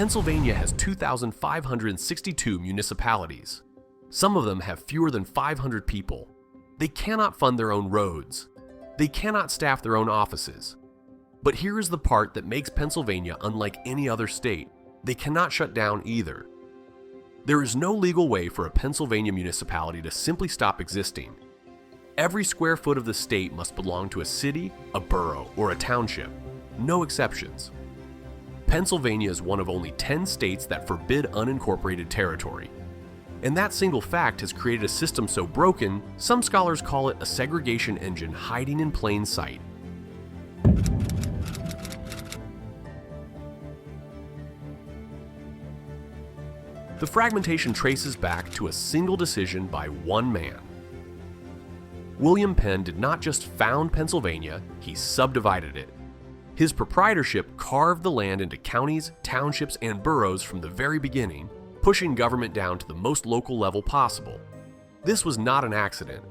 Pennsylvania has 2,562 municipalities. Some of them have fewer than 500 people. They cannot fund their own roads. They cannot staff their own offices. But here is the part that makes Pennsylvania unlike any other state. They cannot shut down either. There is no legal way for a Pennsylvania municipality to simply stop existing. Every square foot of the state must belong to a city, a borough, or a township. No exceptions. Pennsylvania is one of only 10 states that forbid unincorporated territory. And that single fact has created a system so broken, some scholars call it a segregation engine hiding in plain sight. The fragmentation traces back to a single decision by one man. William Penn did not just found Pennsylvania, he subdivided it. His proprietorship carved the land into counties, townships, and boroughs from the very beginning, pushing government down to the most local level possible. This was not an accident.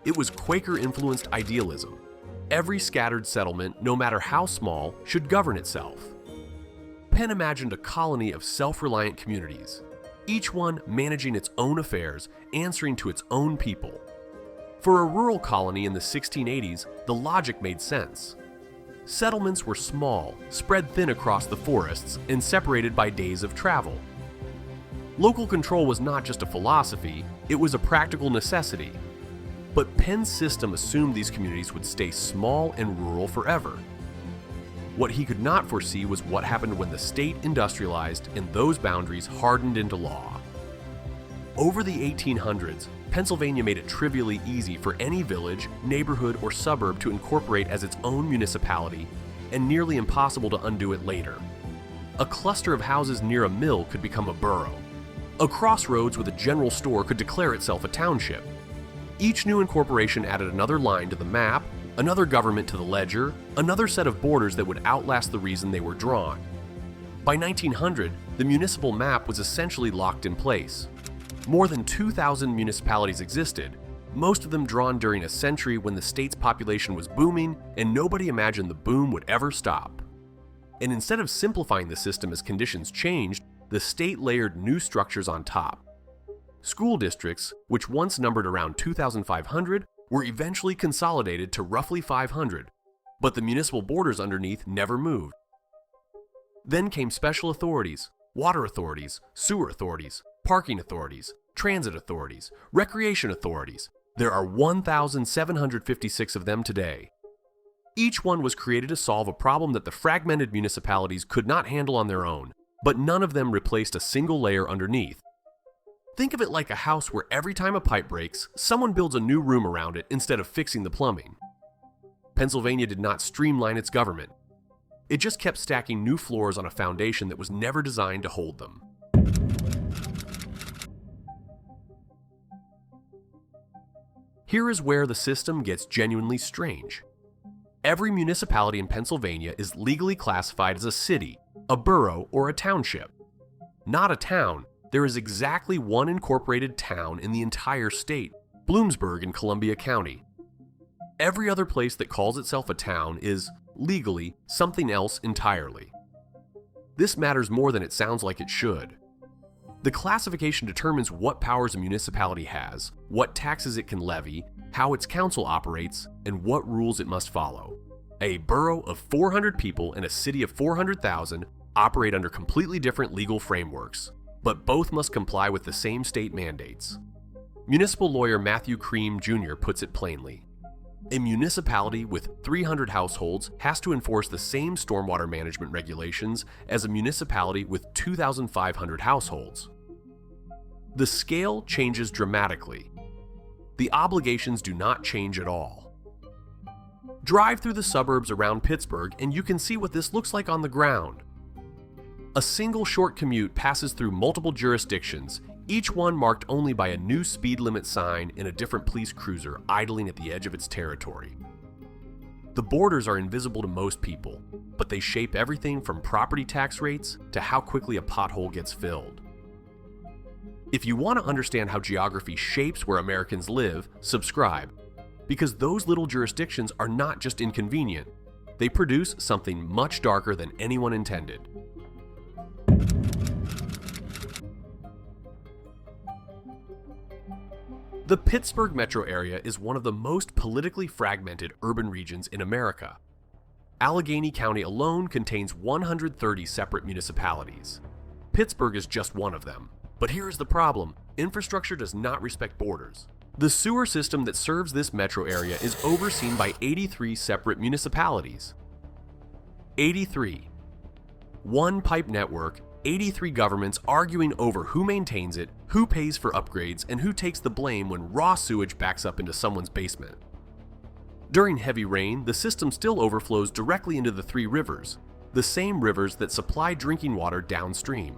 It was Quaker-influenced idealism. Every scattered settlement, no matter how small, should govern itself. Penn imagined a colony of self-reliant communities, each one managing its own affairs, answering to its own people. For a rural colony in the 1680s, the logic made sense. Settlements were small, spread thin across the forests, and separated by days of travel. Local control was not just a philosophy, it was a practical necessity. But Penn's system assumed these communities would stay small and rural forever. What he could not foresee was what happened when the state industrialized and those boundaries hardened into law. Over the 1800s, Pennsylvania made it trivially easy for any village, neighborhood, or suburb to incorporate as its own municipality, and nearly impossible to undo it later. A cluster of houses near a mill could become a borough. A crossroads with a general store could declare itself a township. Each new incorporation added another line to the map, another government to the ledger, another set of borders that would outlast the reason they were drawn. By 1900, the municipal map was essentially locked in place. More than 2,000 municipalities existed, most of them drawn during a century when the state's population was booming and nobody imagined the boom would ever stop. And instead of simplifying the system as conditions changed, the state layered new structures on top. School districts, which once numbered around 2,500, were eventually consolidated to roughly 500, but the municipal borders underneath never moved. Then came special authorities, water authorities, sewer authorities, parking authorities, transit authorities, recreation authorities. There are 1,756 of them today. Each one was created to solve a problem that the fragmented municipalities could not handle on their own, but none of them replaced a single layer underneath. Think of it like a house where every time a pipe breaks, someone builds a new room around it instead of fixing the plumbing. Pennsylvania did not streamline its government. It just kept stacking new floors on a foundation that was never designed to hold them. Here is where the system gets genuinely strange. Every municipality in Pennsylvania is legally classified as a city, a borough, or a township. Not a town. There is exactly one incorporated town in the entire state, Bloomsburg in Columbia County. Every other place that calls itself a town is, legally, something else entirely. This matters more than it sounds like it should. The classification determines what powers a municipality has, what taxes it can levy, how its council operates, and what rules it must follow. A borough of 400 people and a city of 400,000 operate under completely different legal frameworks, but both must comply with the same state mandates. Municipal lawyer Matthew Cream Jr. puts it plainly. A municipality with 300 households has to enforce the same stormwater management regulations as a municipality with 2,500 households. The scale changes dramatically. The obligations do not change at all. Drive through the suburbs around Pittsburgh and you can see what this looks like on the ground. A single short commute passes through multiple jurisdictions, each one marked only by a new speed limit sign and a different police cruiser idling at the edge of its territory. The borders are invisible to most people, but they shape everything from property tax rates to how quickly a pothole gets filled. If you want to understand how geography shapes where Americans live, subscribe, because those little jurisdictions are not just inconvenient, they produce something much darker than anyone intended. The Pittsburgh metro area is one of the most politically fragmented urban regions in America. Allegheny County alone contains 130 separate municipalities. Pittsburgh is just one of them. But here's the problem: infrastructure does not respect borders. The sewer system that serves this metro area is overseen by 83 separate municipalities. 83. One pipe network, 83 governments arguing over who maintains it, who pays for upgrades, and who takes the blame when raw sewage backs up into someone's basement. During heavy rain, the system still overflows directly into the three rivers, the same rivers that supply drinking water downstream.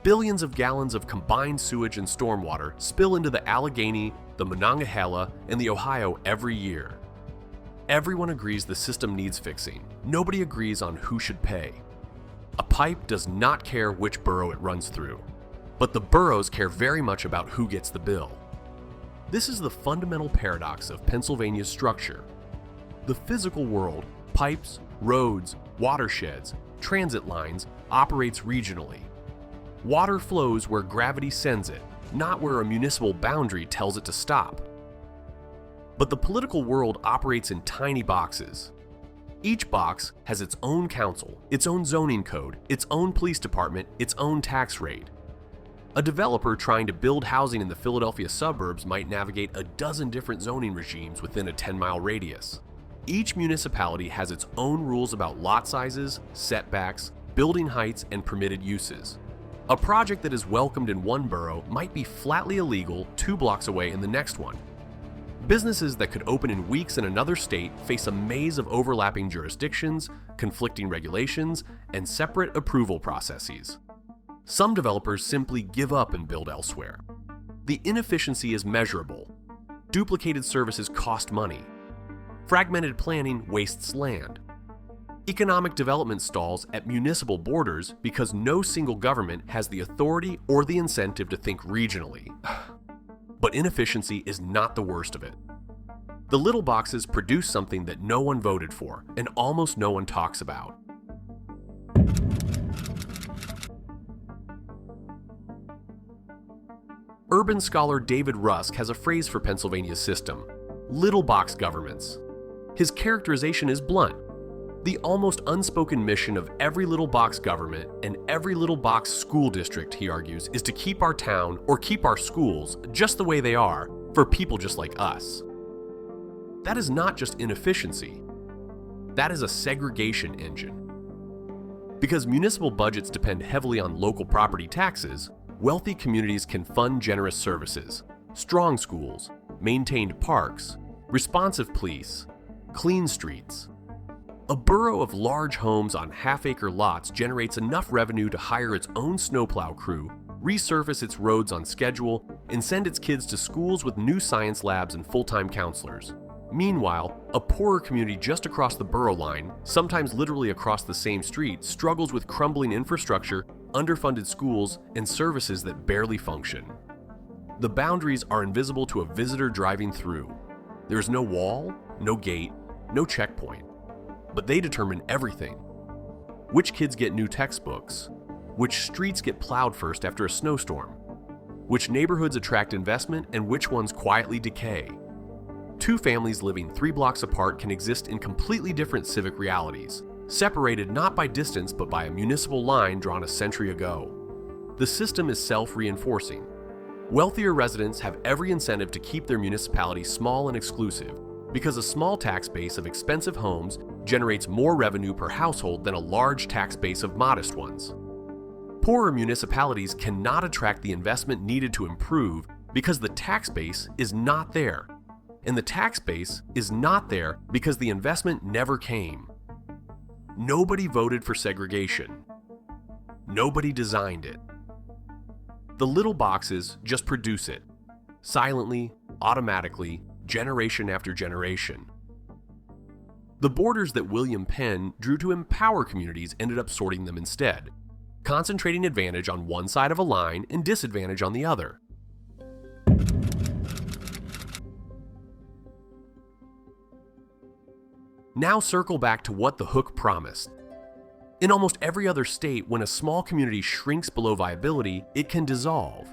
Billions of gallons of combined sewage and stormwater spill into the Allegheny, the Monongahela, and the Ohio every year. Everyone agrees the system needs fixing. Nobody agrees on who should pay. A pipe does not care which borough it runs through, but the boroughs care very much about who gets the bill. This is the fundamental paradox of Pennsylvania's structure. The physical world, pipes, roads, watersheds, transit lines, operates regionally. Water flows where gravity sends it, not where a municipal boundary tells it to stop. But the political world operates in tiny boxes. Each box has its own council, its own zoning code, its own police department, its own tax rate. A developer trying to build housing in the Philadelphia suburbs might navigate a dozen different zoning regimes within a 10-mile radius. Each municipality has its own rules about lot sizes, setbacks, building heights, and permitted uses. A project that is welcomed in one borough might be flatly illegal 2 blocks away in the next one. Businesses that could open in weeks in another state face a maze of overlapping jurisdictions, conflicting regulations, and separate approval processes. Some developers simply give up and build elsewhere. The inefficiency is measurable. Duplicated services cost money. Fragmented planning wastes land. Economic development stalls at municipal borders because no single government has the authority or the incentive to think regionally. But inefficiency is not the worst of it. The little boxes produce something that no one voted for and almost no one talks about. Urban scholar David Rusk has a phrase for Pennsylvania's system: little box governments. His characterization is blunt. The almost unspoken mission of every little box government and every little box school district, he argues, is to keep our town or keep our schools just the way they are for people just like us. That is not just inefficiency. That is a segregation engine. Because municipal budgets depend heavily on local property taxes, wealthy communities can fund generous services, strong schools, maintained parks, responsive police, clean streets. A borough of large homes on half-acre lots generates enough revenue to hire its own snowplow crew, resurface its roads on schedule, and send its kids to schools with new science labs and full-time counselors. Meanwhile, a poorer community just across the borough line, sometimes literally across the same street, struggles with crumbling infrastructure, underfunded schools, and services that barely function. The boundaries are invisible to a visitor driving through. There is no wall, no gate, no checkpoint. But they determine everything. Which kids get new textbooks? Which streets get plowed first after a snowstorm? Which neighborhoods attract investment and which ones quietly decay? 2 families living 3 blocks apart can exist in completely different civic realities, separated not by distance but by a municipal line drawn a century ago. The system is self-reinforcing. Wealthier residents have every incentive to keep their municipality small and exclusive, because a small tax base of expensive homes generates more revenue per household than a large tax base of modest ones. Poorer municipalities cannot attract the investment needed to improve because the tax base is not there. And the tax base is not there because the investment never came. Nobody voted for segregation. Nobody designed it. The little boxes just produce it, silently, automatically, generation after generation. The borders that William Penn drew to empower communities ended up sorting them instead, concentrating advantage on one side of a line and disadvantage on the other. Now circle back to what the hook promised. In almost every other state, when a small community shrinks below viability, it can dissolve.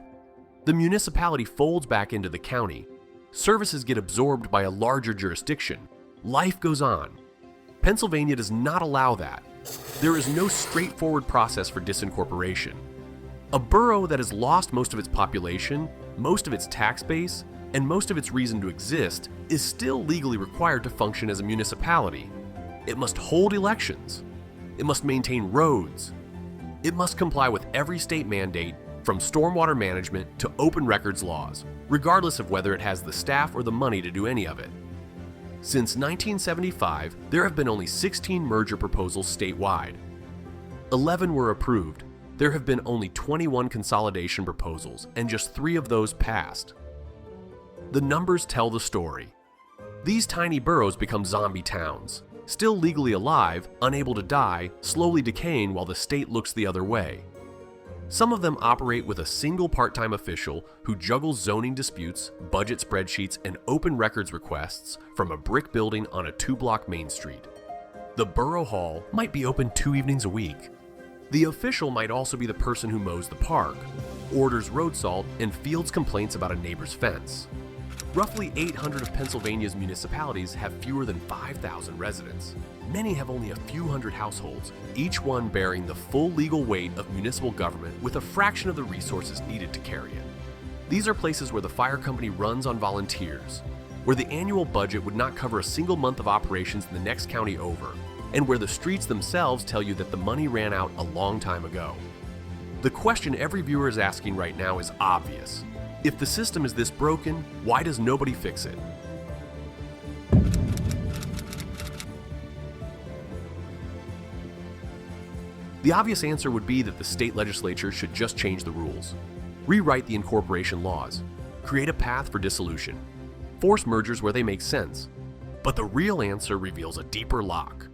The municipality folds back into the county. Services get absorbed by a larger jurisdiction. Life goes on. Pennsylvania does not allow that. There is no straightforward process for disincorporation. A borough that has lost most of its population, most of its tax base, and most of its reason to exist is still legally required to function as a municipality. It must hold elections. It must maintain roads. It must comply with every state mandate, from stormwater management to open records laws, regardless of whether it has the staff or the money to do any of it. Since 1975, there have been only 16 merger proposals statewide. 11 were approved. There have been only 21 consolidation proposals, and just 3 of those passed. The numbers tell the story. These tiny boroughs become zombie towns, still legally alive, unable to die, slowly decaying while the state looks the other way. Some of them operate with a single part-time official who juggles zoning disputes, budget spreadsheets, and open records requests from a brick building on a 2-block main street. The borough hall might be open 2 evenings a week. The official might also be the person who mows the park, orders road salt, and fields complaints about a neighbor's fence. Roughly 800 of Pennsylvania's municipalities have fewer than 5,000 residents. Many have only a few hundred households, each one bearing the full legal weight of municipal government with a fraction of the resources needed to carry it. These are places where the fire company runs on volunteers, where the annual budget would not cover a single month of operations in the next county over, and where the streets themselves tell you that the money ran out a long time ago. The question every viewer is asking right now is obvious. If the system is this broken, why does nobody fix it? The obvious answer would be that the state legislature should just change the rules, rewrite the incorporation laws, create a path for dissolution, force mergers where they make sense. But the real answer reveals a deeper lock.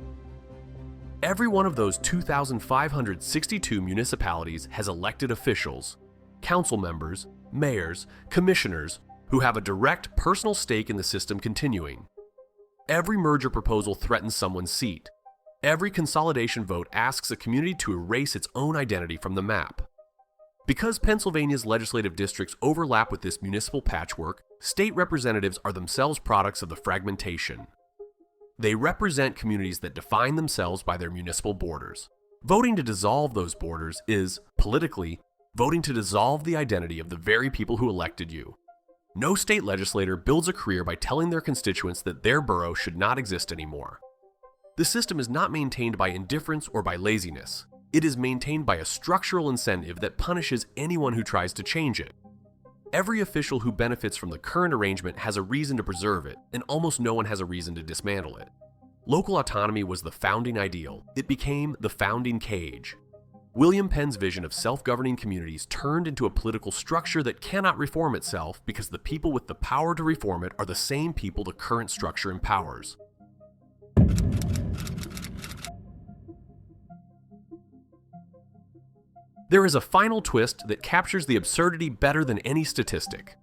Every one of those 2,562 municipalities has elected officials, council members, mayors, commissioners, who have a direct personal stake in the system continuing. Every merger proposal threatens someone's seat. Every consolidation vote asks a community to erase its own identity from the map. Because Pennsylvania's legislative districts overlap with this municipal patchwork, state representatives are themselves products of the fragmentation. They represent communities that define themselves by their municipal borders. Voting to dissolve those borders is, politically, voting to dissolve the identity of the very people who elected you. No state legislator builds a career by telling their constituents that their borough should not exist anymore. The system is not maintained by indifference or by laziness. It is maintained by a structural incentive that punishes anyone who tries to change it. Every official who benefits from the current arrangement has a reason to preserve it, and almost no one has a reason to dismantle it. Local autonomy was the founding ideal. It became the founding cage. William Penn's vision of self-governing communities turned into a political structure that cannot reform itself because the people with the power to reform it are the same people the current structure empowers. There is a final twist that captures the absurdity better than any statistic.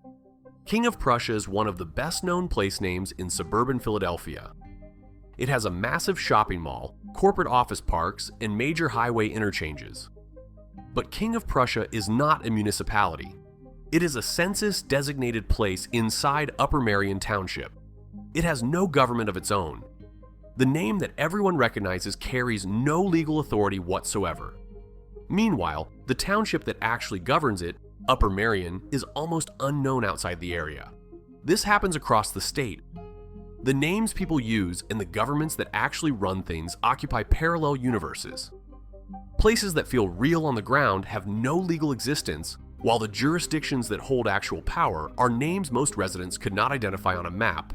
King of Prussia is one of the best-known place names in suburban Philadelphia. It has a massive shopping mall, corporate office parks, and major highway interchanges. But King of Prussia is not a municipality. It is a census-designated place inside Upper Merion Township. It has no government of its own. The name that everyone recognizes carries no legal authority whatsoever. Meanwhile, the township that actually governs it, Upper Merion, is almost unknown outside the area. This happens across the state. The names people use and the governments that actually run things occupy parallel universes. Places that feel real on the ground have no legal existence, while the jurisdictions that hold actual power are names most residents could not identify on a map.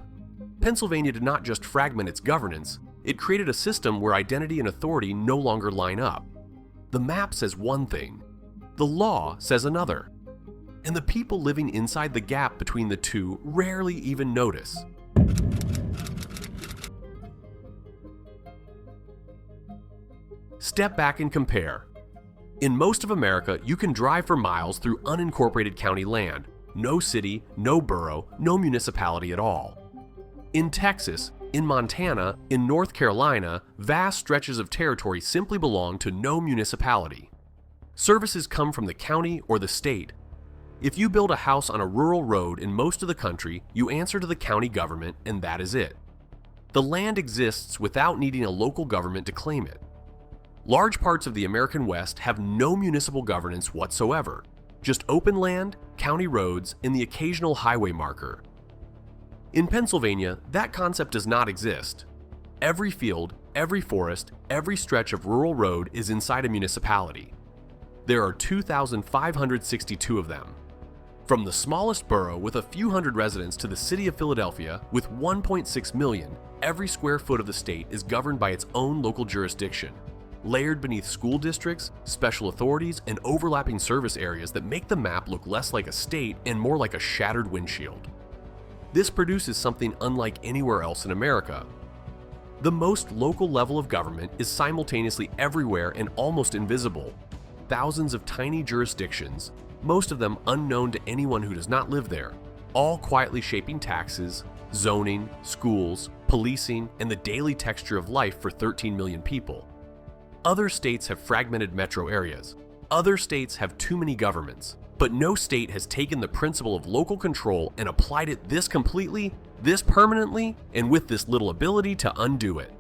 Pennsylvania did not just fragment its governance, it created a system where identity and authority no longer line up. The map says one thing, the law says another, and the people living inside the gap between the two rarely even notice. Step back and compare. In most of America, you can drive for miles through unincorporated county land. No city, no borough, no municipality at all. In Texas, in Montana, in North Carolina, vast stretches of territory simply belong to no municipality. Services come from the county or the state. If you build a house on a rural road in most of the country, you answer to the county government, and that is it. The land exists without needing a local government to claim it. Large parts of the American West have no municipal governance whatsoever, just open land, county roads, and the occasional highway marker. In Pennsylvania, that concept does not exist. Every field, every forest, every stretch of rural road is inside a municipality. There are 2,562 of them. From the smallest borough with a few hundred residents to the city of Philadelphia with 1.6 million, every square foot of the state is governed by its own local jurisdiction, layered beneath school districts, special authorities, and overlapping service areas that make the map look less like a state and more like a shattered windshield. This produces something unlike anywhere else in America. The most local level of government is simultaneously everywhere and almost invisible. Thousands of tiny jurisdictions, most of them unknown to anyone who does not live there, all quietly shaping taxes, zoning, schools, policing, and the daily texture of life for 13 million people. Other states have fragmented metro areas. Other states have too many governments. But no state has taken the principle of local control and applied it this completely, this permanently, and with this little ability to undo it.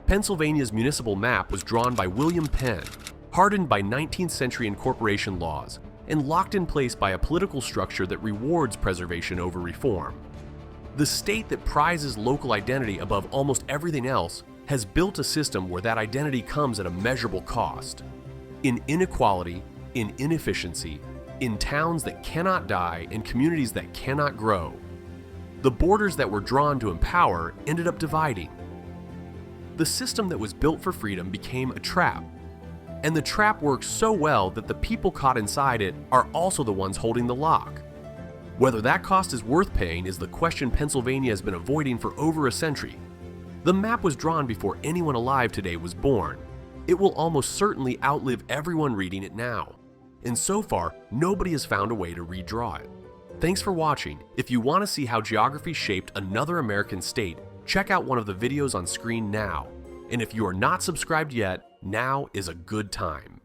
Pennsylvania's municipal map was drawn by William Penn, hardened by 19th century incorporation laws, and locked in place by a political structure that rewards preservation over reform. The state that prizes local identity above almost everything else has built a system where that identity comes at a measurable cost. In inequality, in inefficiency, in towns that cannot die and communities that cannot grow. The borders that were drawn to empower ended up dividing. The system that was built for freedom became a trap. And the trap works so well that the people caught inside it are also the ones holding the lock. Whether that cost is worth paying is the question Pennsylvania has been avoiding for over a century. The map was drawn before anyone alive today was born. It will almost certainly outlive everyone reading it now. And so far, nobody has found a way to redraw it. Thanks for watching. If you want to see how geography shaped another American state, check out one of the videos on screen now. And if you are not subscribed yet, now is a good time.